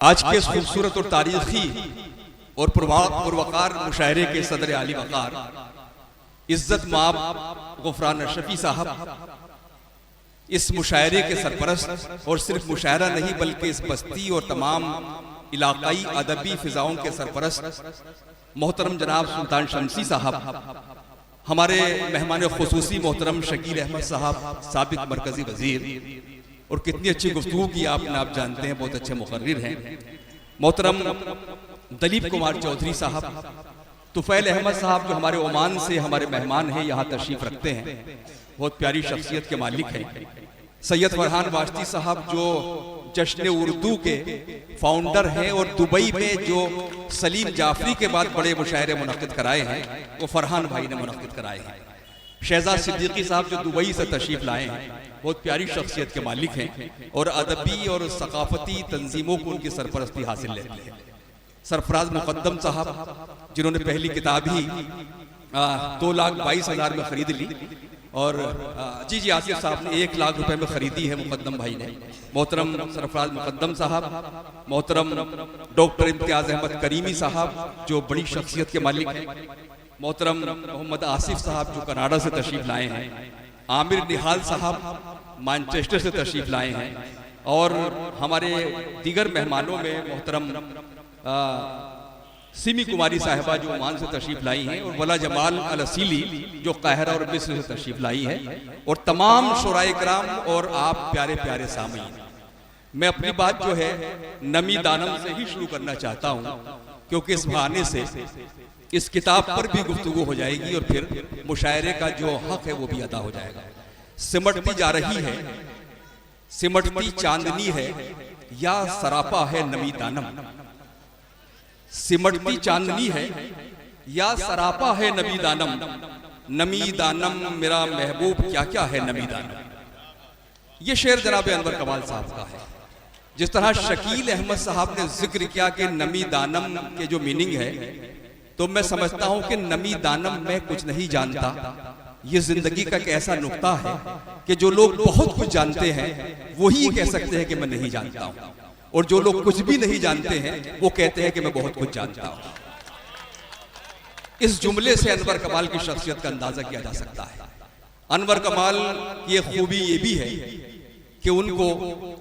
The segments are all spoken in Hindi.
आज के खूबसूरत और तारीखी और पुरवकार मुशायरे के सदर आली वकार इज्जत माब गुफरान अशरफी साहब इस मुशायरे के सरपरस्त और सिर्फ मुशायरा नहीं बल्कि इस बस्ती और तमाम इलाकाई अदबी फिजाओं के सरपरस्त मोहतरम जनाब सुल्तान शमसी साहब, हमारे मेहमान खुसूसी मोहतरम शकील अहमद साहब साबिक मरकजी वजीर, और कितनी अच्छी गुफ्तगू की आपने, आप जानते हैं बहुत अच्छे मुकर्रिर हैं। मोहतरम दलीप कुमार चौधरी साहब, तुफैल अहमद साहब जो हमारे ओमान से हमारे मेहमान हैं, यहाँ तशरीफ रखते हैं, बहुत प्यारी शख्सियत के मालिक हैं। सैयद फरहान वाश्ती साहब जो जश्न उर्दू के फाउंडर हैं और दुबई में जो सलीम जाफरी के बाद बड़े मुशायरे मुनक्किद कराए हैं वो फरहान भाई ने मुनक्किद कराए हैं। शहजाद सिद्दीकी साहब जो दुबई से तशरीफ लाए हैं, बहुत प्यारी शख्सियत के मालिक हैं और अदबी और सकाफती तंजीमों को उनकी सरपरस्ती हासिल रहती है। सरफराज मुकद्दम साहब जिन्होंने पहली किताब ही 2,22,000 में खरीद ली, और जी आसिफ साहब ने 1 लाख रुपए में खरीदी है मुकद्दम भाई ने। मोहतरम सरफराज मुकद्दम साहब, मोहतरम डॉक्टर इम्तियाज अहमद करीमी साहब जो बड़ी शख्सियत के मालिक हैं, मोहतरम मोहम्मद आसिफ साहब जो कनाडा से तशरीफ लाए हैं, आमिर निहाल साहब मैनचेस्टर से तशरीफ लाए हैं, और हमारे दीगर मेहमानों में मोहतरम सिमी कुमारी साहिबा जो ओमान से तशरीफ लाई हैं, और वला जमाल अल असीली जो काहिरा और मिस्र से तशरीफ लाई है, और तमाम शुराए कराम और आप प्यारे प्यारे सामीन। मैं अपनी बात जो है नमी दानम से ही शुरू करना चाहता हूँ, क्योंकि इस बहाने से इस किताब पर भी गुफ्तगू हो जाएगी और फिर मुशायरे का जो हक है वो भी अदा हो जाएगा। सिमटती जा रही है, सिमटती चांदनी है या सरापा है नमी दानम, सिमटती चांदनी है या सरापा है नमी दानम, नमी दानम मेरा महबूब क्या क्या है नमी दानम। ये शेर जनाब अनवर कमाल साहब का है। जिस तरह शकील अहमद साहब ने जिक्र किया कि नमी दानम के जो मीनिंग है, तो मैं समझता हूं कि नमी दानम मैं कुछ नहीं जानता, ये जिंदगी का एक ऐसा नुक्ता है कि जो लोग बहुत कुछ जानते हैं वही कह सकते हैं कि मैं नहीं जानता हूं, और जो लोग कुछ भी नहीं जानते हैं वो कहते हैं कि मैं बहुत कुछ जानता हूं। इस जुमले से अनवर कमाल की शख्सियत का अंदाजा किया जा सकता है। अनवर कमाल की एक खूबी ये भी है कि उनको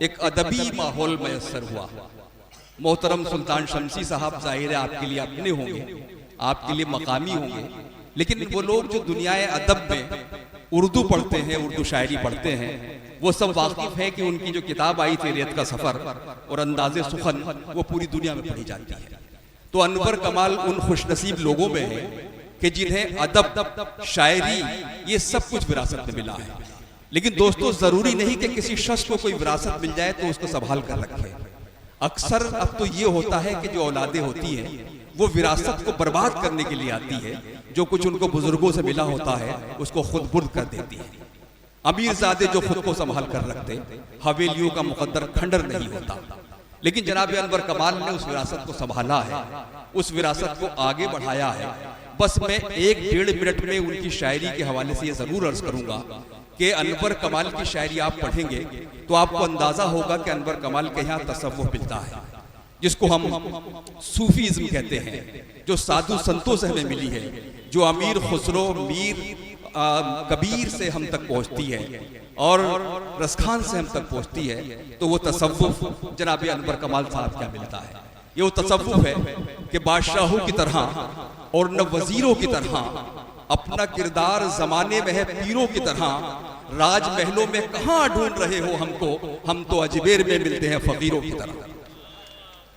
एक अदबी माहौल मैसर हुआ। मोहतरम सुल्तान शमसी साहब जाहिर है आपके लिए अपने होंगे, आपके लिए मकामी होंगे, लेकिन वो लोग जो दुनियाए अदब में उर्दू पढ़ते हैं, उर्दू शायरी पढ़ते हैं, वो सब वाकिफ है कि उनकी जो किताब आई थी रेत का सफर और अंदाजे सुखन, वो पूरी दुनिया में पढ़ी जाती है। तो अनवर कमाल उन खुशनसीब लोगों में है कि जिन्हें अदब, शायरी ये सब कुछ विरासत में मिला है। लेकिन दोस्तों, जरूरी नहीं कि किसी शख्स को कोई विरासत मिल जाए तो उसको संभाल कर रखे। अक्सर अब तो ये होता है कि जो औलादें होती हैं वो विरासत को बर्बाद करने के लिए आती है, जो कुछ उनको बुजुर्गों से मिला होता है उसको खुद बुर्द कर देती है। अमीरजादे जो खुद को संभाल कर रखते, हवेलियों का मुकद्दर खंडर नहीं होता। लेकिन जनाब अनवर कमाल ने उस विरासत को संभाला है, उस विरासत को आगे बढ़ाया है। बस मैं 1-1.5 मिनट में उनकी शायरी के हवाले से ये जरूर अर्ज करूंगा कि अनवर कमाल की शायरी आप पढ़ेंगे तो आपको अंदाजा होगा कि अनवर कमाल के यहाँ तसव्वुफ मिलता है, जिसको हम सूफीज्म कहते हैं, जो साधु संतों से हमें मिली है, जो अमीर खुसरो, मीर कबीर से हम तक पहुंचती है और रसखान से हम तक पहुंचती है। तो वो तसव्वुफ जनाब अनवर कमाल साहब क्या मिलता है। ये वो तसव्वुफ है कि बादशाहों की तरह और न वजीरों की तरह अपना किरदार जमाने में है पीरों की तरह, राजमहलों में कहाँ ढूंढ रहे हो हमको, हम तो अजमेर में मिलते हैं फकीरों की तरह।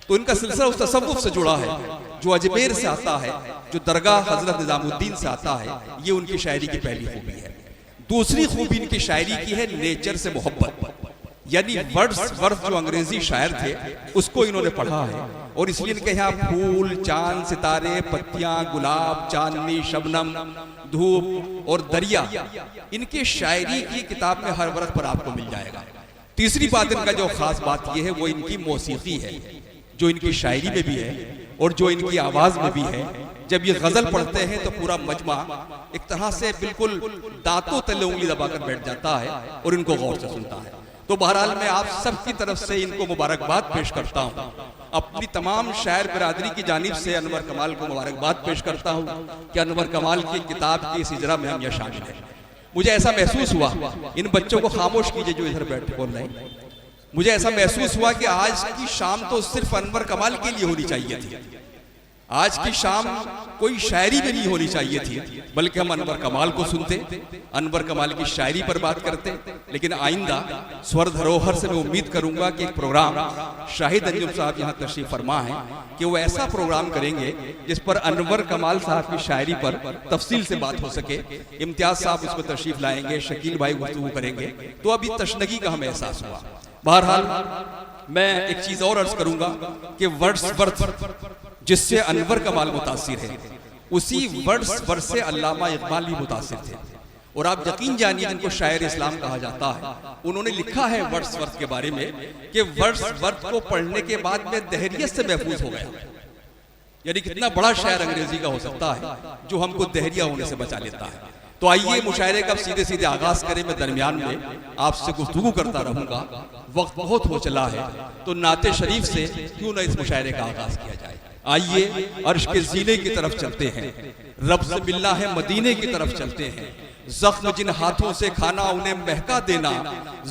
तो इनका सिलसिला उस तसव्वुफ से जुड़ा है जो अजमेर से आता है, जो दरगाह हजरत निजामुद्दीन से आता है। ये उनकी शायरी की पहली खूबी है। दूसरी खूबी इनकी शायरी की है नेचर से मोहब्बत, यानी वर्ड्सवर्थ जो अंग्रेजी शायर थे उसको इन्होंने पढ़ा है, और इसलिए इनके यहाँ फूल, चांद, सितारे, पत्तियां, गुलाब, चांदनी, शबनम, धूप और दरिया इनके शायरी की किताब में हर वर्ग पर आपको मिल जाएगा। तीसरी बात इनका जो खास बात यह है वो इनकी मौसीकी है, जो इनकी शायरी में भी है और जो इनकी आवाज में भी है। जब ये गजल पढ़ते हैं तो पूरा मजमा एक तरह से बिल्कुल दांतों तले उंगली दबाकर बैठ जाता है और इनको गौर से सुनता है। तो बहरहाल मैं आप सबकी तरफ से इनको मुबारकबाद पेश करता हूँ, अपनी तमाम शायर बिरादरी की जानिब से अनवर कमाल को मुबारकबाद पेश करता हूँ कि अनवर कमाल की किताब की इस इजरा में हम यह शामिल हैं। मुझे ऐसा महसूस हुआ, इन बच्चों को खामोश कीजिए जो इधर बैठे बोल रहे हैं, मुझे ऐसा महसूस हुआ कि आज की शाम तो सिर्फ अनवर कमाल के लिए होनी चाहिए थी, आज की शाम कोई शायरी में नहीं होनी चाहिए थी, बल्कि हम अनवर कमाल को सुनते, अनवर कमाल की शायरी पर बात करते। लेकिन आइंदा स्वर धरोहर से मैं उम्मीद करूंगा कि एक प्रोग्राम शाहिद अंजुम साहब यहाँ तशरीफ फरमा है कि वो ऐसा प्रोग्राम करेंगे जिस पर अनवर कमाल साहब की शायरी पर तफसील से बात हो सके। इम्तियाज साहब उसमें तशरीफ लाएंगे, शकील भाई गुफ्तगू करेंगे, तो अभी तशनगी का हमें एहसास हुआ। बहरहाल मैं एक चीज और अर्ज करूंगा कि वर्ड्सवर्थ जिससे अनवर कमाल मुतासिर है, उसी वर्ड्सवर्थ से अल्लामा इकबाल भी मुतासिर थे। और आप यकीन जानिए, जिनको शायर इस्लाम कहा जाता है, उन्होंने लिखा है वर्ड्सवर्थ के बारे में कि वर्ड्सवर्थ को पढ़ने के बाद में दहरियत से महफूज हो गया। यानी कितना बड़ा शायर अंग्रेजी का हो सकता है जो हमको दहरिया होने से बचा लेता है। तो आइए मुशायरे का सीधे सीधे आगाज करें। मैं दरमियान में आपसे गुफ्तगू करता रहूंगा, वक्त बहुत हो चला है, तो नाते शरीफ से क्यों ना इस मुशायरे का आगाज किया जाए। आइए अर्श के जीने की तरफ चलते हैं, रब से मिलना है मदीने की तरफ चलते हैं। जख्म जिन हाथों से खाना उन्हें महका देना,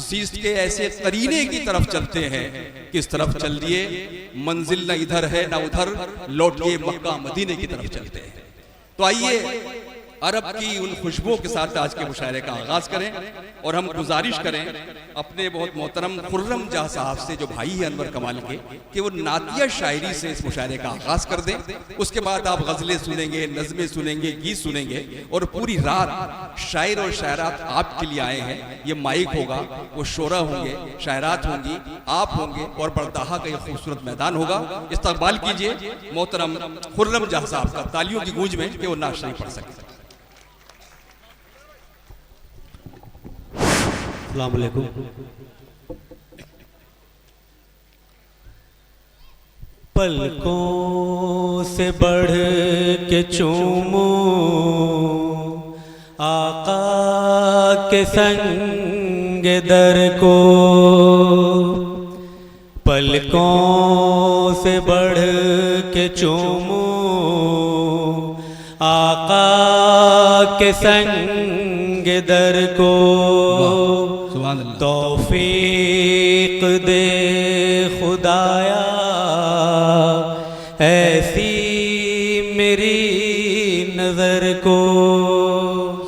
जीस्त के ऐसे करीने की तरफ चलते हैं। किस तरफ चल दिए, मंजिल न इधर है न उधर, लौट के मक्का मदीने की तरफ चलते हैं। तो आइए अरब की उन खुशबुओं के साथ आज के मुशायरे का आगाज करें, और हम गुजारिश करें अपने बहुत मोहतरम खुर्रम जहाँ साहब से, जो भाई है अनवर कमाल के, कि वो नातिया शायरी से इस मुशायरे का आगाज कर दें। उसके बाद आप गज़लें सुनेंगे, नज़में सुनेंगे, गीत सुनेंगे, और पूरी रात शायर और शायरात आपके लिए आए हैं। ये माइक होगा, वो शोरा होंगे, शायरात होंगी, आप होंगे, और बरदाहा का ये खूबसूरत मैदान होगा। इस्तकबाल कीजिए मोहतरम खुर्रम जहाँ साहब का तालियों की गूंज में कि वो नात शरीफ पढ़ सके। अस्सलाम वालेकुम। पलकों से बढ़ के चूमो आका के संग दर को, पलकों से बढ़ के चूमो आका के संग दर को। तौफीक दे खुदाया ऐसी मेरी नजर को।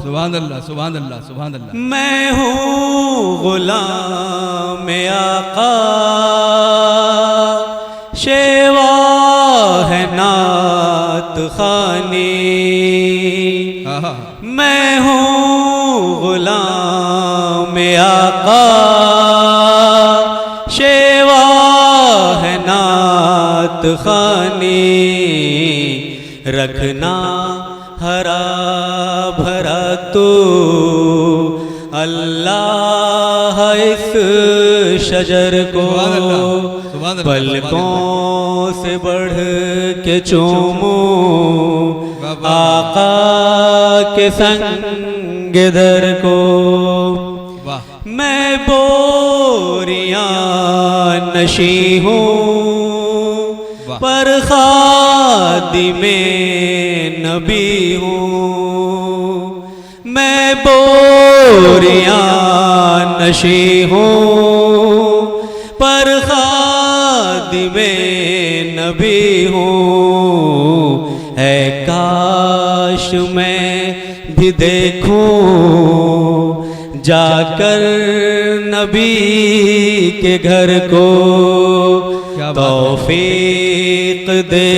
सुभान अल्लाह, सुभान अल्लाह, सुभान अल्लाह। मैं हूँ गुलाम आका, शेवा है नात खानी। मैं हूँ गुलाम आका, शेवा है नात खानी। रखना हरा भरा तो अल्लाह इस शजर को। पलकों से बढ़ के चूमो आका के संग दर को। मैं बोरियां नशी हूँ पर खादिमे नबी हूँ। मैं बोरियां नशी हूँ पर खादिमे नबी हूँ। है काश मैं भी देखूं जाकर नबी के घर को। तौफीक दे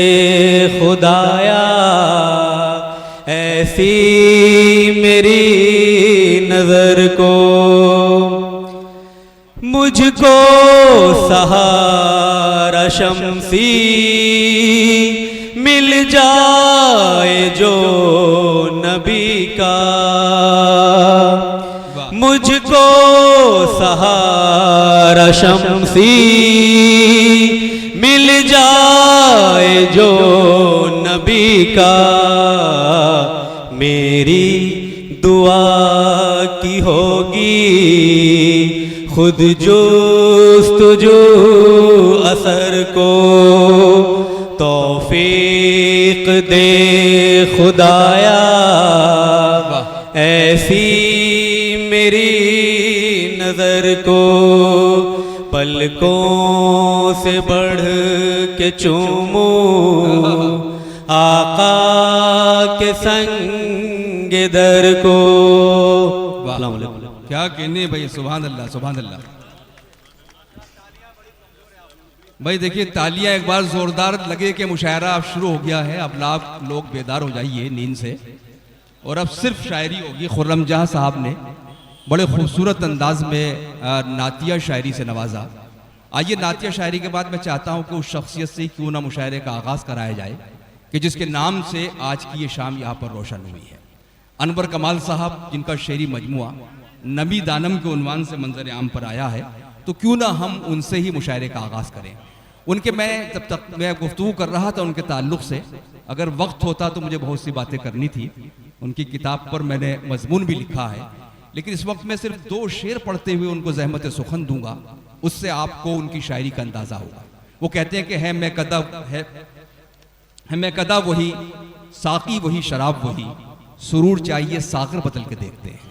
खुदाया ऐसी मेरी नजर को। मुझको सहारा शम्सी मिल जाए जो नबी का। मुझको सहारा शम्सी मिल जाए जो नबी का। मेरी दुआ की होगी खुद जुस्तजू असर को तौफीक दे खुदाया, ऐसी मेरी नजर को पलकों से बढ़ के चूमूं, आका के संग दर को। क्या कहने भाई, सुभान अल्लाह सुभान अल्लाह। भाई देखिए, तालियां एक बार जोरदार लगे कि मुशायरा अब शुरू हो गया है। अब आप लोग बेदार हो जाइए नींद से, और अब सिर्फ शायरी होगी। खुर्रम जहां साहब ने बड़े खूबसूरत अंदाज में नातिया शायरी से नवाजा। आइए, नातिया शायरी के बाद मैं चाहता हूं कि उस शख्सियत से क्यों ना मुशायरे का आगाज कराया जाए कि जिसके नाम से आज की ये शाम यहाँ पर रोशन हुई है। अनवर कमाल साहब, जिनका शेरी मजमुआ नबी दानम के उन्वान से मंजर आम पर आया है, तो क्यों ना हम उनसे ही मुशायरे का आगाज़ करें। उनके जब तक मैं गुफ्तगू कर रहा था उनके ताल्लुक़ से, अगर वक्त होता तो मुझे बहुत सी बातें करनी थी। उनकी किताब पर मैंने मजमून भी लिखा है, लेकिन इस वक्त मैं सिर्फ 2 शेर पढ़ते हुए उनको ज़हमत सुखन दूंगा, उससे आपको उनकी शायरी का अंदाज़ा होगा। वो कहते हैं कि है मैं कदा वही, साकी वही, शराब वही, सुरूर चाहिए सागर बदल के देखते हैं।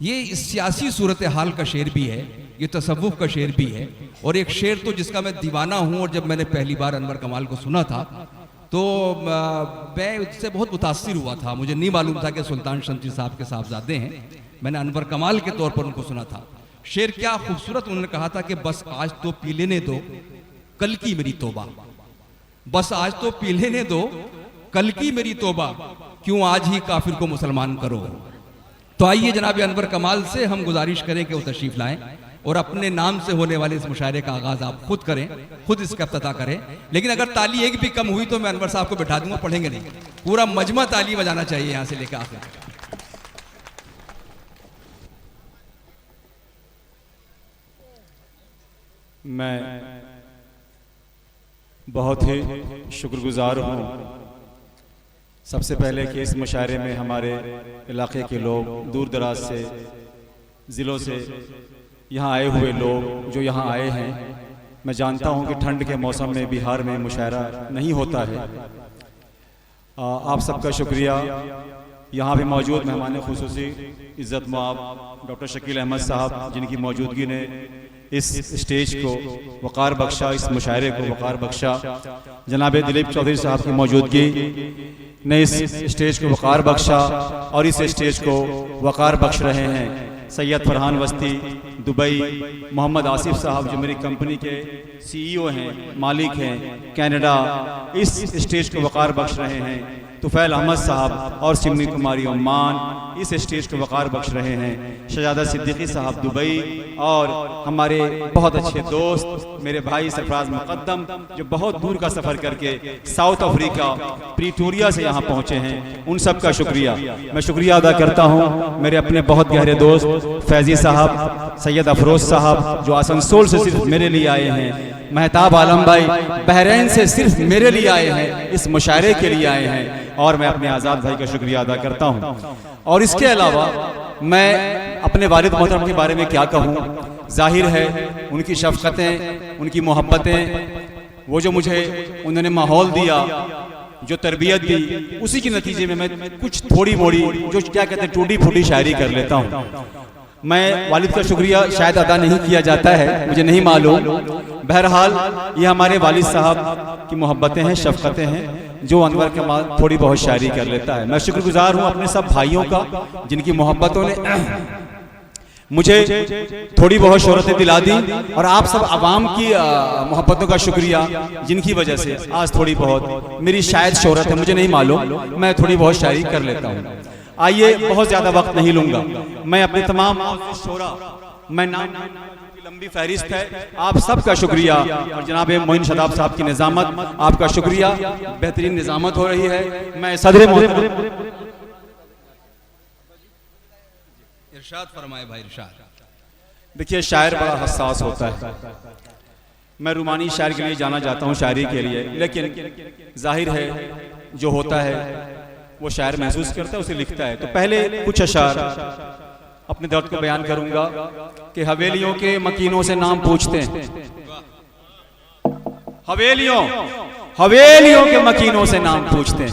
ये सियासी सूरत हाल का शेर भी है, ये तसव्वुफ का शेर भी है, और एक शेर तो जिसका मैं दीवाना हूँ। और जब मैंने पहली बार अनवर कमाल को सुना था तो मैं उससे बहुत मुतासिर हुआ था। मुझे नहीं मालूम था कि सुल्तान शमशी साहब के साहबजादे हैं। मैंने अनवर कमाल के तौर पर उनको सुना था। शेर क्या खूबसूरत उन्होंने कहा था कि बस आज तो पी लेने दो कल की मेरी तौबा, बस आज तो पी लेने दो कल की मेरी तौबा, क्यों आज ही काफिर को मुसलमान करो। तो आइए जनाब अनवर कमाल से हम गुजारिश करें कि वो तशरीफ लाएं और अपने नाम से होने वाले इस मुशायरे का आगाज आप खुद करें, खुद इसका इफ्तिताह करें। लेकिन अगर ताली एक भी कम हुई तो मैं अनवर साहब को बैठा दूंगा, पढ़ेंगे नहीं, पूरा मजमा ताली बजाना चाहिए यहां से लेकर आखिर। मैं बहुत ही शुक्रगुजार हूँ सबसे पहले कि इस मुशायरे में हमारे इलाके के लोग, दूर दराज से ज़िलों से यहाँ आए हुए लोग जो यहाँ आए हैं। मैं जानता हूँ कि ठंड के मौसम में बिहार में मुशायरा नहीं होता है। आप सबका शुक्रिया। यहाँ पे मौजूद मेहमान खुसूसी इज़्ज़त मआब डॉक्टर शकील अहमद साहब, जिनकी मौजूदगी ने इस स्टेज को वक़ार बख्शा, इस मुशायरे को वक़ार बख्शा। जनाब दिलीप चौधरी साहब की मौजूदगी ने इस स्टेज को वक़ार बख्शा और इस स्टेज को वक़ार बख्श रहे हैं सैयद फरहान वस्ती दुबई, मोहम्मद आसिफ साहब जो मेरी कंपनी के CEO हैं, मालिक हैं कनाडा, इस स्टेज को वक़ार बख्श रहे हैं। तुफैल अहमद साहब और सिमनी कुमारी ओमान इस स्टेज को वक़ार बख्श रहे हैं। शहजादा सिद्दीकी साहब दुबई, और हमारे बहुत अच्छे दोस्त मेरे भाई सरफराज मुक़द्दम जो बहुत दूर का सफ़र करके साउथ अफ्रीका प्रीटोरिया से यहाँ पहुँचे हैं, उन सब का शुक्रिया। मैं शुक्रिया अदा करता हूँ मेरे अपने बहुत गहरे दोस्त फैज़ी साहब, सैयद अफरोज़ साहब जो आसनसोल से सिर्फ मेरे लिए आए हैं, महताब आलम भाई बहरीन से सिर्फ मेरे लिए आए हैं, इस मुशायरे के लिए आए हैं, और मैं अपने आज़ाद भाई का शुक्रिया अदा करता हूँ। और इसके अलावा मैं अपने वालिद मोहतरम के बारे में क्या कहूँ। जाहिर है उनकी शफ़क़तें, उनकी मोहब्बतें, वो जो मुझे उन्होंने माहौल दिया, जो तरबियत दी, उसी के नतीजे में मैं कुछ थोड़ी मोड़ी जो क्या कहते हैं टूटी फूटी शायरी कर लेता हूँ। मैं वालिद का शुक्रिया शायद अदा नहीं किया जाता है, मुझे नहीं मालूम। बहरहाल ये हमारे वालिद साहब की मोहब्बतें हैं, शफ़क़तें हैं, जो अनवर कमाल थोड़ी बहुत शायरी कर लेता है। मैं शुक्रगुजार हूँ अपने सब भाइयों का जिनकी मोहब्बतों ने मुझे थोड़ी बहुत शोहरतें दिला दी, और आप सब आवाम की मोहब्बतों का शुक्रिया जिनकी वजह से आज थोड़ी बहुत मेरी शायद शोहरत है, मुझे नहीं मालूम, मैं थोड़ी बहुत शायरी कर लेता हूँ। आइए बहुत ज़्यादा वक्त नहीं लूँगा, मैं अपने तमाम शोरा, मैं नाम लंबी फहरिस्त है, आप सबका शुक्रिया। और जनाब मोइन शदाब साहब की निज़ामत, आपका शुक्रिया, बेहतरीन निज़ामत हो रही है। मैं सदर इरशाद फरमाए भाई, इरशाद। देखिए शायर बड़ा हसास होता है, मैं रूमानी शायर के लिए जाना जाता हूँ शायरी के लिए, लेकिन जाहिर है जो होता है वो शायर महसूस करता है, उसे लिखता है। तो पहले कुछ अशार अपने दर्द को बयान करूंगा कि हवेलियों के मकीनों से नाम पूछते हैं। हवेलियों के मकीनों से नाम पूछते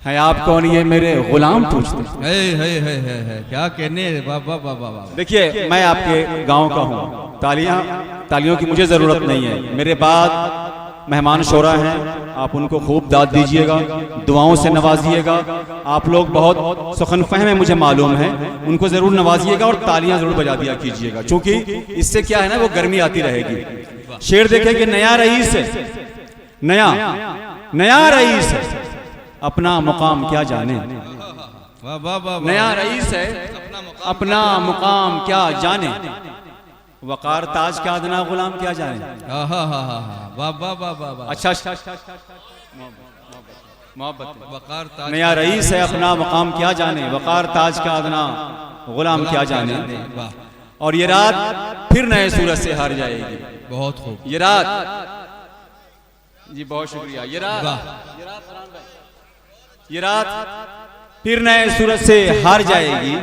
हैं आप कौन, ये मेरे गुलाम पूछते हैं। क्या कहने, बाबा बाबा बाबा। देखिए मैं आपके गांव का हूँ, तालियों की मुझे जरूरत नहीं है। मेरे बाद मेहमान शोरा हैं, आप उनको खूब दाद दीजिएगा, दुआओं से नवाजिएगा। आप लोग बहुत सुखन फहम है, मुझे मालूम है, उनको जरूर नवाजिएगा और तालियां जरूर बजा दिया कीजिएगा, क्योंकि इससे क्या है ना, वो गर्मी आती रहेगी। शेर देखे कि नया रईस है, नया रईस है, अपना मुकाम क्या जाने। नया रईस है, अपना मुकाम क्या जाने, वकार ताज का अदना गुलाम क्या जाने। अच्छा मोहब्बत। नया रईस है, अपना मुकाम क्या जाने, वकार ताज का अदना गुलाम क्या जाने। और ये रात फिर नए सूरज से हार जाएगी। बहुत खूब। ये रात, जी बहुत शुक्रिया। ये रात फिर नए सूरज से हार जाएगी।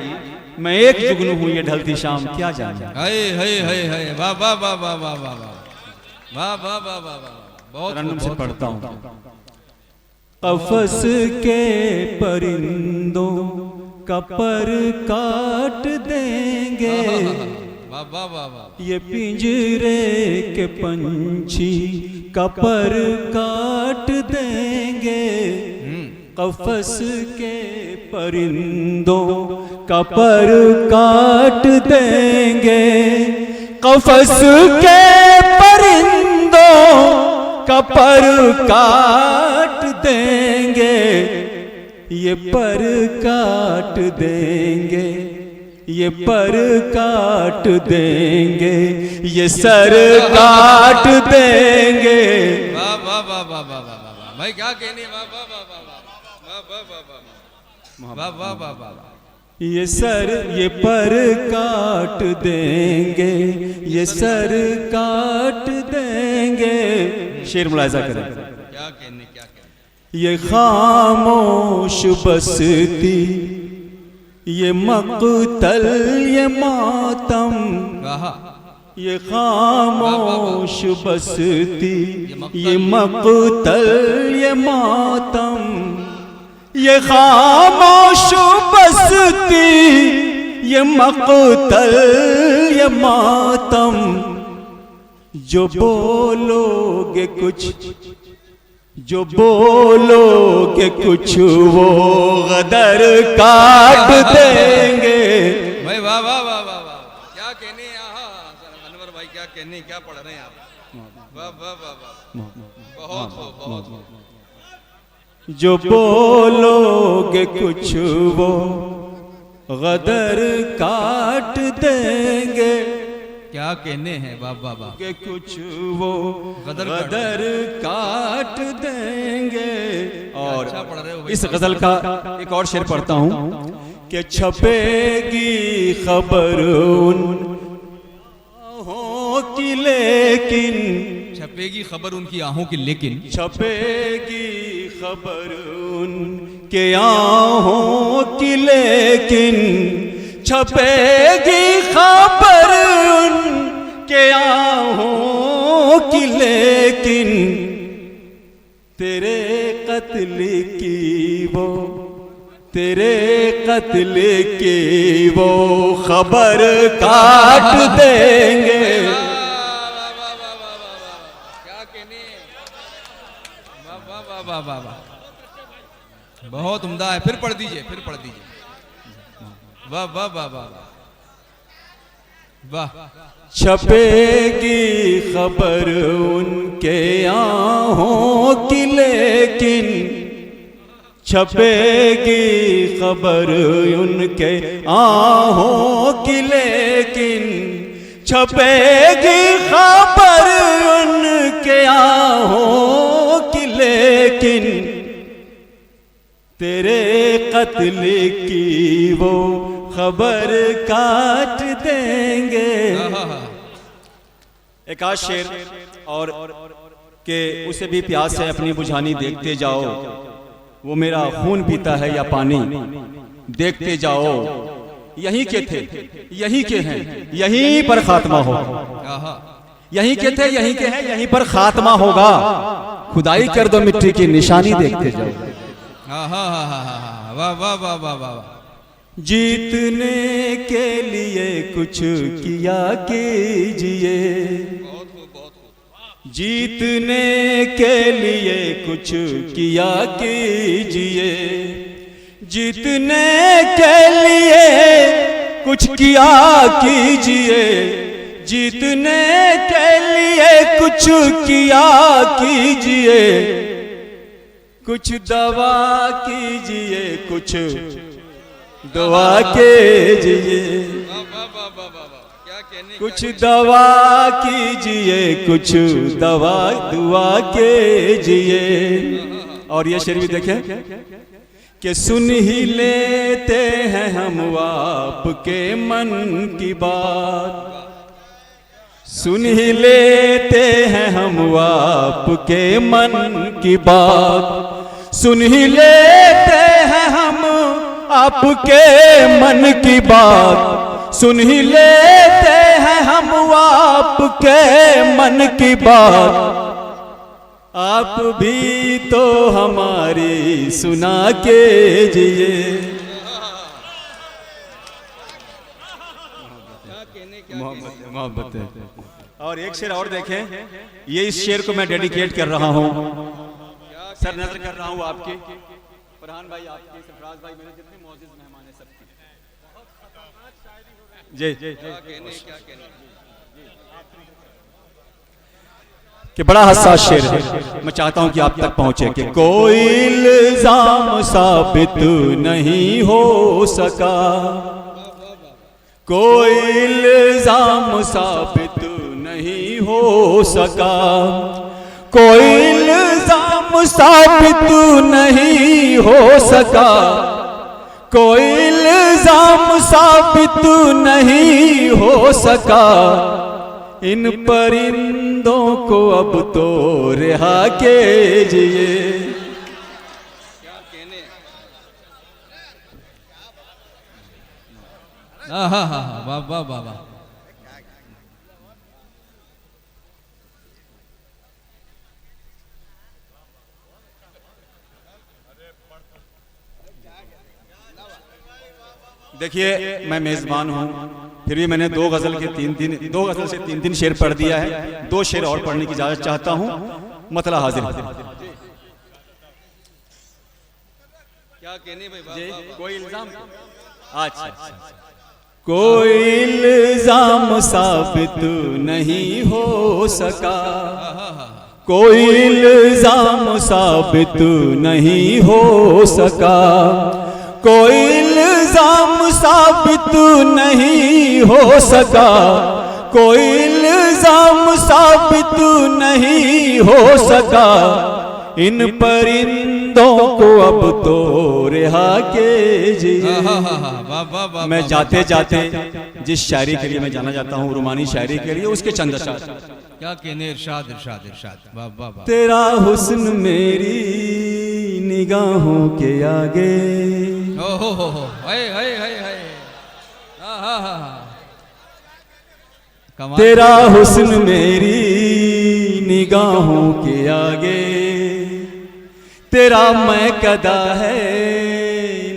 मैं एक जुगनू हूँ, ये ढलती शाम क्या जाने। वाह वाह वाह वाह वाह वाह वाह वाह वाह वाह वाह। बहुत तरन्नुम से पढ़ता हूँ। कफस के परिंदों का पर काट देंगे, वाह वाह वाह वाह। ये पिंजरे के पंछी का पर काट देंगे। कफस के परिंदों का पर काट देंगे, कफस के परिंदों का पर काट देंगे, ये पर काट देंगे, ये पर काट देंगे, ये सर काट देंगे। वाह वाह वाह वाह वाह वाह भाई, क्या कहने। वाह वाह वाह वाह वाह वाह वाह वाह। ये सर ये पर काट देंगे, ये सर काट देंगे। शेर मुलाहिजा करें। क्या कहने, क्या कहने। ये खामोश बसती, ये मक़तल, ये मातम, ये खामोश बसती, ये मक़तल, ये मातम, ये खामोश बसती, ये मक़तल, ये मातम। जो बोलोगे कुछ, जो बोलोगे कुछ, वो गदर काट देंगे। भाई वाह वाह वाह वाह वाह, क्या कहने। अनवर भाई क्या कहने, क्या पढ़ रहे हैं आप। वाह वाह वाह वाह, बहुत हो, बहुत हो। जो बोलोगे कुछ, वो गदर काट देंगे। क्या कहने हैं बाबा बाबा। के कुछ वो गदर काट देंगे। और अच्छा पढ़ रहे हो भाई। इस गजल का एक और शेर पढ़ता हूँ कि छपेगी खबर उन आहों की, लेकिन छपेगी खबर उनकी आहों की, लेकिन छपेगी खबर उन के आहों की, लेकिन छपेगी खबर उन के आहों की, लेकिन तेरे कत्ल की वो, तेरे कत्ल की वो खबर काट देंगे। क्या कहने। वाह वाह वाह वाह, बहुत उम्दा है। फिर पढ़ दीजिए, फिर पढ़ दीजिए। वाह वाह वाह वाह वाह। छपेगी खबर उनके आहों की, लेकिन छपेगी खबर उनके आहों की, लेकिन छपेगी खबर उनके आहों की, लेकिन तेरे कत्ल की वो खबर काट देंगे। एक आध शेर और के उसे भी प्यास से अपनी बुझानी देखते जाओ, वो मेरा खून पीता है या पानी, देखते जाओ यहीं के थे, यहीं के हैं, यहीं पर खात्मा हो। यहीं के थे, यहीं के हैं, यहीं पर खात्मा होगा। खुदाई कर दो मिट्टी की निशानी देखते जाओ। वाह वाह वाह वाह वाह। जीतने के लिए कुछ किया कीजिए, जीतने के लिए कुछ किया कीजिए, जीतने के लिए कुछ किया कीजिए, जीतने के लिए कुछ किया कीजिए, कुछ दवा कीजिए, कुछ दुआ कीजिए, कुछ दवा कीजिए, कुछ दवा दुआ कीजिए। और ये शेर भी देखें कि सुन ही लेते हैं हम आपके मन की बात, सुन ही लेते हैं हम आपके मन की बात, सुन ही लेते हैं हम आपके मन की बात, सुन ही लेते हैं हम आपके मन की बात। आप भी तो हमारी सुना के जिए। मोहब्बत है। और एक शेर और देखें, ये इस शेर को मैं डेडिकेट कर रहा हूँ, सर नजर कर रहा हूँ आपके, फरहान भाई आपके, सरफराज भाई, मेरे जितने मौजूद मेहमान हैं सबके। जी कि बड़ा हसास शेर है, मैं चाहता हूं कि आप तक पहुंचे कि कोई इल्जाम साबित नहीं हो सका, कोई इल्जाम साबित नहीं हो सका, कोई इल्जाम साबित नहीं हो सका, कोई इल्जाम साबित नहीं हो सका। इन परिंदों को अब तो रिहा कीजिए। वाह वाह वाह वाह। देखिए मैं मेजबान हूं, फिर भी मैंने दो गजल से तीन दिन शेर पढ़ दिया है। दो शेर और पढ़ने की इजाजत चाहता हूं। मतला हाजिर। क्या कहने भाई? कोई इल्जाम, अच्छा, कोई इल्जाम साबित नहीं हो सका, कोई इल्जाम साबित नहीं हो सका, कोई इल्जाम साबित नहीं हो सका, कोई इल्जाम साबित नहीं हो सका। इन परिंदों को अब तो रिहा कीजिए। मैं जाते जाते जिस शायरी के लिए मैं जाना जाता हूँ, रुमानी शायरी के लिए, उसके चंद अशआर। क्या कहने? इरशाद इरशाद इरशाद। वाह वाह वाह। तेरा हुस्न मेरी निगाहों के आगे, हो हाय हाय हाय हाय। तेरा हुस्न मेरी निगाहों के आगे, तेरा मैं कदा है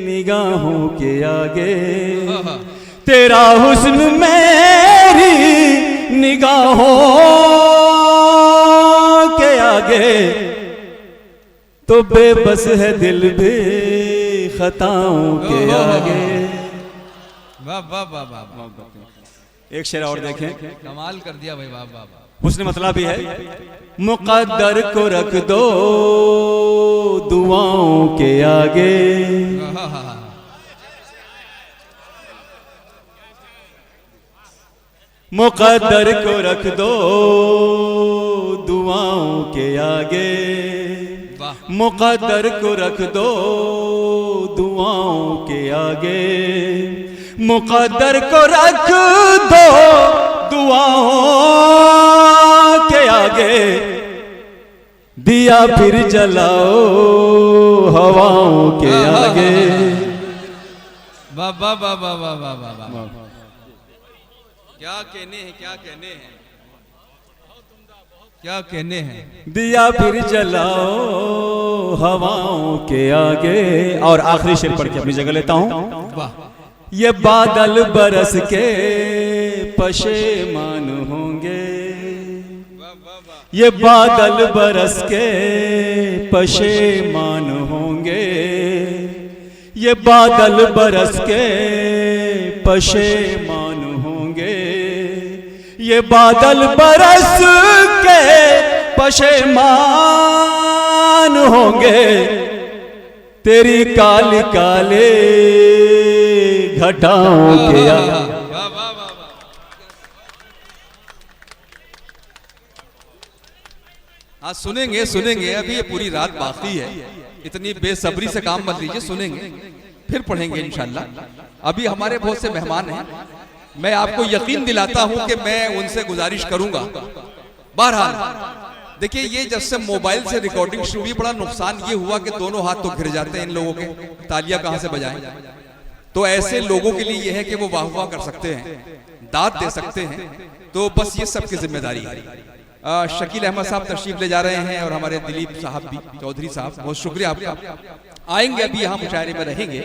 निगाहों के आगे, तेरा हुस्न मेरी निगाहों के आगे, तो बेबस है दिल भी खताओं के आगे। वाह वाह वाह वाह। एक शेर और देखें, कमाल कर दिया भाई। वाह वाह वाह। उसने मतलब भी है, मुकद्दर को रख दो दुआओं के आगे, मुकद्दर को रख दो दुआओं के आगे, मुकद्दर को रख दो दुआओं के आगे, मुकद्दर को रख दो दुआओं के आगे, दिया फिर जलाओ हवाओं के आगे। वाह वाह वाह वाह वाह वाह वाह वाह, क्या कहने हैं, क्या कहने हैं, क्या कहने हैं। दिया फिर जलाओ हवाओं के आगे। और आखिरी शेर पढ़ के अपनी जगह लेता हूँ। वाह। ये बादल बरस के पशेमान होंगे, ये बादल बरस के पशेमान होंगे, ये बादल बरस के पशेमान होंगे, ये बादल बरस के पशेमान होंगे, तेरी काली काले घटाओं के आगे। हाँ सुनेंगे सुनेंगे, अभी ये पूरी रात बाकी है, इतनी बेसब्री से काम मत लीजिए, सुनेंगे फिर पढ़ेंगे इंशाल्लाह। अभी हमारे बहुत से मेहमान हैं, मैं आपको यकीन दिलाता हूं कि मैं उनसे गुजारिश करूंगा। बहरहाल देखिए, ये जब से मोबाइल से रिकॉर्डिंग शुरू हुई, बड़ा नुकसान ये हुआ कि दोनों हाथ तो घिर जाते हैं इन लोगों के, तालियां कहां से बजाएं। तो ऐसे लोगों के लिए यह है कि वो वाह वाह कर सकते हैं, दाद दे सकते हैं, तो बस ये सबकी जिम्मेदारी है। शकील अहमद साहब तशरीफ ले जा रहे हैं और हमारे दिलीप साहब भी, चौधरी साहब, बहुत शुक्रिया आपका, आएंगे अभी यहाँ मुशायरे में रहेंगे।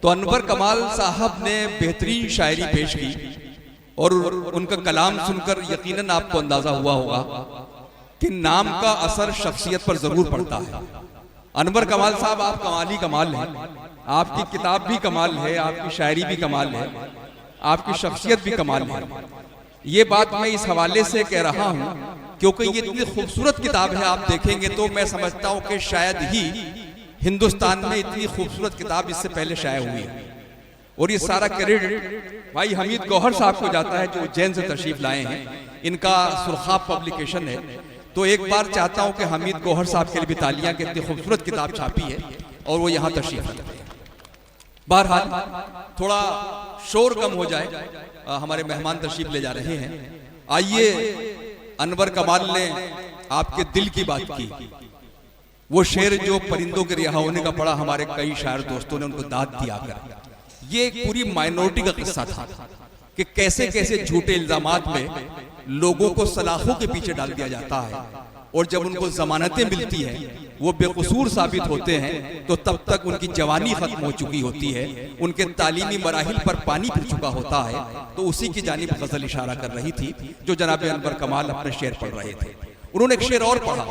तो अनवर कमाल साहब ने बेहतरीन शायरी पेश की और उनका कलाम सुनकर यकीनन आपको अंदाजा हुआ होगा कि नाम का असर शख्सियत पर जरूर पड़ता है। अनवर कमाल साहब, आप कमाल ही कमाल हैं, आपकी किताब भी कमाल है, आपकी शायरी भी कमाल है, आपकी शख्सियत भी कमाल है। ये बात मैं इस हवाले से कह रहा हूं क्योंकि ये इतनी खूबसूरत किताब है, आप देखेंगे तो मैं समझता हूं कि शायद ही हिंदुस्तान में इतनी खूबसूरत किताब इससे पहले शाया हुई है। और ये सारा क्रेडिट भाई हमीद गौहर साहब को जाता है, जो उज्जैन से तशरीफ लाए हैं, इनका सुरखाब पब्लिकेशन है। तो एक बार चाहता हूं कि हमीद गौहर साहब के लिए भी तालियां, कि इतनी खूबसूरत किताब छापी है और वो यहाँ तशरीफ लाते हैं। बहरहाल थोड़ा शोर कम हो जाए, हमारे मेहमान तशरीफ ले जा रहे हैं। आइए, अनवर कमाल ने आपके दिल की बात की, वो शेर जो परिंदों के रिहा होने का पड़ा, हमारे कई शायर दोस्तों ने उनको दाद दिया कर। ये एक पूरी माइनॉरिटी का किस्सा था कि कैसे कैसे झूठे इल्जामात में लोगों को सलाखों के पीछे डाल दिया जाता है, और जब उनको जमानतें मिलती हैं, वो बेकसूर साबित होते हैं, तो तब तक उनकी जवानी खत्म हो चुकी होती है, उनके तालीमी मराहिल पर पानी फिर चुका होता है। तो उसी की जानिब गजल इशारा कर रही थी जो जनाब अनवर कमाल अपने शेर पढ़ रहे थे। उन्होंने एक शेर और पढ़ा,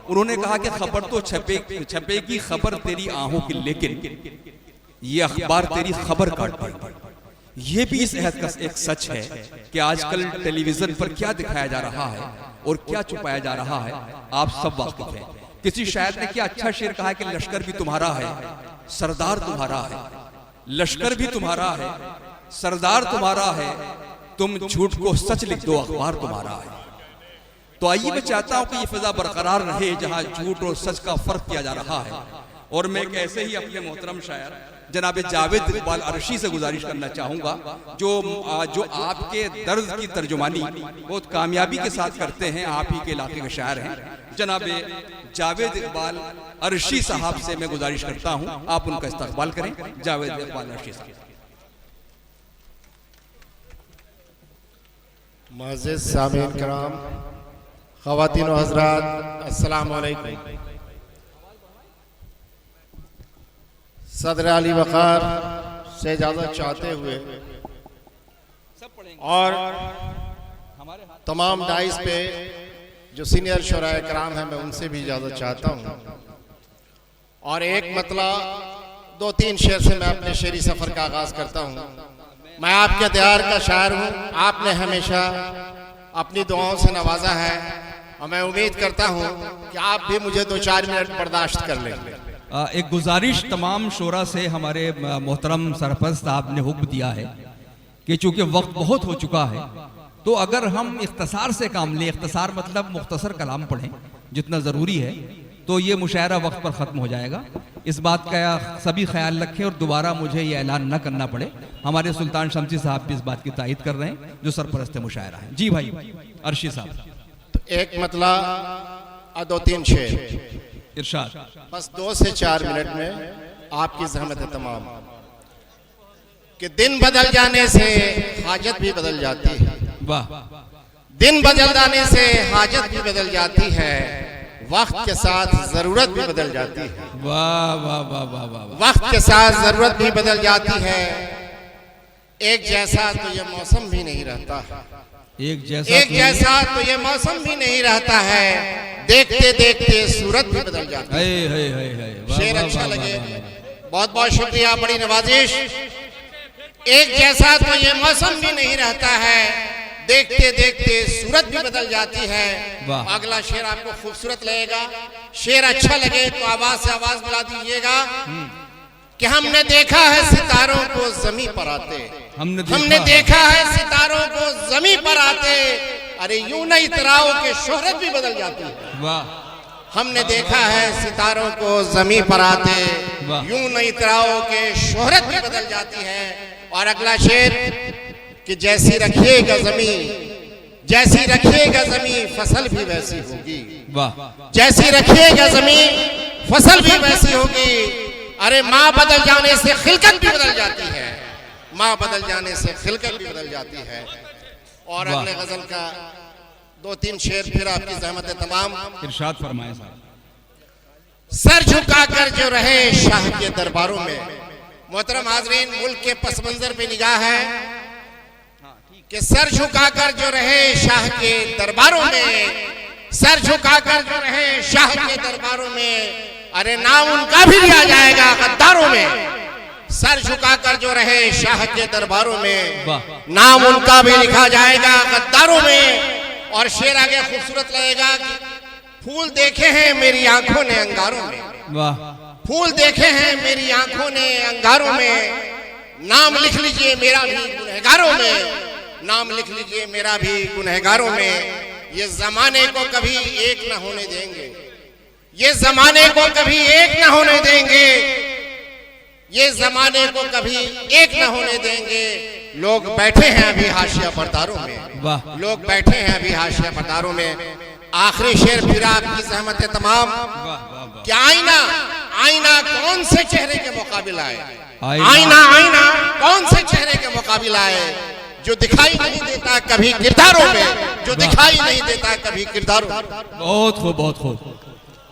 उन्होंने कहा कि खबर तो छपेगी खबर तेरी आहों की, लेकिन ये अखबार तेरी खबर काट देगी। ये भी इस अहद का एक सच है कि आजकल टेलीविजन पर क्या दिखाया जा रहा है और क्या छुपाया जा रहा है, आप सब वाकिफ हैं। किसी शायर ने क्या अच्छा शेर कहा है कि लश्कर भी तुम्हारा है, सरदार तुम्हारा है, लश्कर भी तुम्हारा है, सरदार तुम्हारा है, तुम झूठ को सच लिख दो, अखबार तुम्हारा है। तो आइए, मैं चाहता हूं कि ये फिजा बरकरार रहे जहां झूठ और सच का फर्क किया जा रहा है। और मैं एक ऐसे ही अपने मोहतरम शायर जनाब जावेद इकबाल अरशी से गुजारिश करना चाहूंगा, जो आपके दर्द की तर्जुमानी बहुत कामयाबी के साथ करते हैं, आप ही के इलाके के शायर हैं। जनाब जावेद इकबाल अरशी साहब से मैं गुजारिश करता हूं, आप उनका इस्तकबाल करें। जावेद इकबाल अरशी साहब। मुअज़्ज़िज़ सामीन कराम, ख़वातीन व हज़रात, अस्सलामु अलैकुम। सदर अली वक़ार से इजाज़त चाहते हुए और तमाम डाइस पे जो सीनियर शुराए कराम हैं, मैं उनसे भी इजाज़त चाहता हूँ। और एक मतलब 2-3 शेर से मैं अपने शेरी सफ़र का आगाज़ करता हूँ। मैं आपके त्यार का शायर हूँ, आपने हमेशा अपनी दुआओं से नवाजा है और मैं उम्मीद करता हूँ कि आप भी मुझे 2-4 मिनट बर्दाश्त कर लेंगे। एक गुजारिश तमाम शोरा से हमारे मोहतरम सरपंच साहब ने हुक्म दिया है कि चूंकि वक्त बहुत हो चुका है, तो अगर हम इख्तसार से काम लें, इख्तसार मतलब मुख्तसर कलाम पढ़ें जितना ज़रूरी है, तो ये मुशायरा वक्त पर ख़त्म हो जाएगा। इस बात का सभी ख्याल रखें और दोबारा मुझे ये ऐलान न करना पड़े। हमारे सुल्तान शमसी साहब भी इस बात की तायद कर रहे हैं, जो सरपरस्त मुशायरा हैं। जी भाई अरशी साहब। तो एक मतलब 2-3 शेर इरशाद। बस 2 से 4 मिनट में आपकी ज़हमत है तमाम। कि दिन बदल जाने से हाजत भी बदल जाती है। वाह दिन बदल जाने से हाजत भी बदल जाती है, वक्त के साथ जरूरत भी बदल जाती है। वाह वाह वाह वाह वाह। वक्त के साथ जरूरत भी बदल जाती है। एक जैसा तो ये मौसम भी नहीं रहता, एक जैसा तो ये मौसम भी नहीं रहता है, देखते देखते सूरत भी बदल जाती है। शेर अच्छा लगे, बहुत बहुत शुक्रिया, बड़ी नवाजिश। एक जैसा तो ये मौसम भी नहीं रहता है, देखते देखते सूरत भी बदल जाती है। अगला शेर आपको खूबसूरत लगेगा। शेर अच्छा लगे तो आवाज से आवाज मिला दीजिएगा कि हमने देखा है सितारों को ज़मीं पर आते, हमने देखा है सितारों को ज़मीं पर आते, अरे यूं नहीं इतराओ के शोहरत भी बदल जाती है। वाह। हमने देखा है सितारों को ज़मीं पर आते, यूं नहीं इतराओ के शोहरत भी बदल जाती है। और अगला शेर कि जैसी रखिएगा ज़मीं, जैसी रखिएगा ज़मीं फसल भी वैसी होगी। वाह। जैसी रखिएगा ज़मीं फसल भी वैसी होगी। अरे माँ बदल जाने से खिलकत भी बदल जाती है, माँ बदल जाने से खिलकत भी बदल जाती है। और अगले गजल का 2-3 शेर फिर आपकी ज़हमत तमाम। इरशाद फरमाएं साहब। सर झुकाकर जो रहे शाह के दरबारों में, मोहतरम हाज़रीन, मुल्क के पस मंजर पे निगाह है कि सर झुकाकर जो रहे शाह के दरबारों में, सर झुकाकर जो रहे शाह के दरबारों में, अरे नाम उनका भी लिया जाएगा गद्दारों में। सर झुकाकर जो रहे शाह के दरबारों में, नाम उनका भी लिखा जाएगा गद्दारों में। और शेर आगे खूबसूरत लगेगा कि फूल देखे हैं मेरी आंखों ने अंगारों में, वाह। फूल देखे हैं मेरी आंखों ने अंगारों में, नाम लिख लीजिए मेरा भी गुनहगारों में, नाम लिख लीजिए मेरा भी गुनहगारों में। ये जमाने को कभी एक न होने देंगे, ये जमाने को कभी एक न होने देंगे, ये जमाने को कभी एक न होने देंगे। लोग बैठे हैं अभी हाशिया बरदारों में, वाह। लोग बैठे हैं अभी हाशिया बरदारों में। आखिरी शेर फिर आपकी ज़हमत तमाम। क्या आईना, आईना कौन से चेहरे के मुकाबिला है, आईना आईना कौन से चेहरे के मुकाबिला है, जो दिखाई नहीं देता कभी किरदारों में, जो दिखाई नहीं देता कभी किरदारों में। बहुत खूब, बहुत खूब।